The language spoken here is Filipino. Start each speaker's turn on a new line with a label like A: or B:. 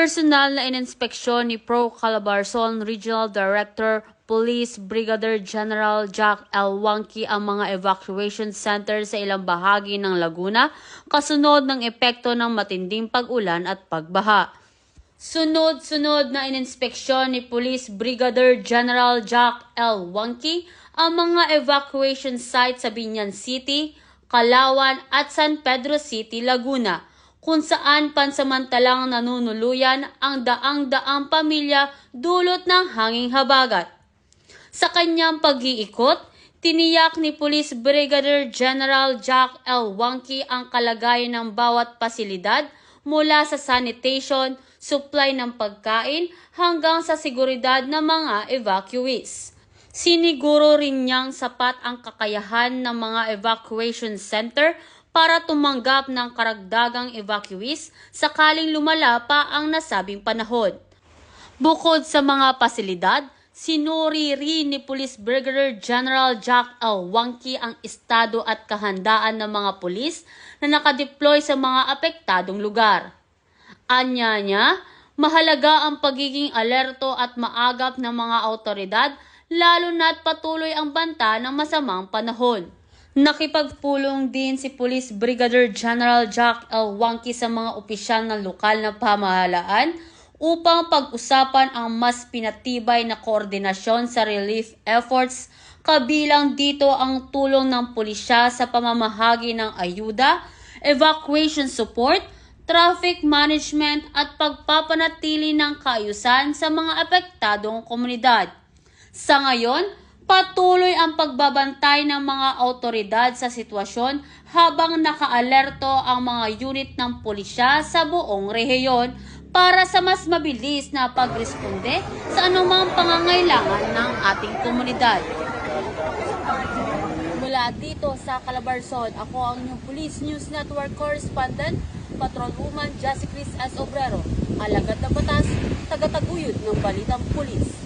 A: Personal na ininspeksyon ni Pro Calabarzon Regional Director Police Brigadier General Jack L. Wangki ang mga evacuation center sa ilang bahagi ng Laguna kasunod ng epekto ng matinding pag-ulan at pagbaha. Sunod-sunod na ininspeksyon ni Police Brigadier General Jack L. Wangki ang mga evacuation site sa Biñan City, Calauan at San Pedro City, Laguna, kung saan pansamantalang nanunuluyan ang daang-daang pamilya dulot ng hanging habagat. Sa kanyang pag-iikot, tiniyak ni Police Brigadier General Jack L. Wangki ang kalagayan ng bawat pasilidad mula sa sanitation, supply ng pagkain hanggang sa seguridad ng mga evacuees. Siniguro rin niyang sapat ang kakayahan ng mga evacuation center para tumanggap ng karagdagang evacuees sakaling lumala pa ang nasabing panahon. Bukod sa mga pasilidad, sinuri rin ni Police Brigadier General Jack L. Wangki ang estado at kahandaan ng mga pulis na nakadeploy sa mga apektadong lugar. Anya niya, mahalaga ang pagiging alerto at maagap ng mga awtoridad lalo na't patuloy ang banta ng masamang panahon. Nakipagpulong din si Police Brigadier General Jack L. Wangki sa mga opisyal ng lokal na pamahalaan upang pag-usapan ang mas pinatibay na koordinasyon sa relief efforts, kabilang dito ang tulong ng pulisya sa pamamahagi ng ayuda, evacuation support, traffic management at pagpapanatili ng kaayusan sa mga apektadong komunidad. Sa ngayon, patuloy ang pagbabantay ng mga awtoridad sa sitwasyon habang nakaalerto ang mga unit ng pulisya sa buong rehiyon para sa mas mabilis na pagresponde sa anumang pangangailangan ng ating komunidad. Mula dito sa Calabarzon, ako ang inyong Police News Network Correspondent, Patrolwoman Jessica Cris S. Obrero, alagad ng batas, tagataguyod ng Balitang Pulis.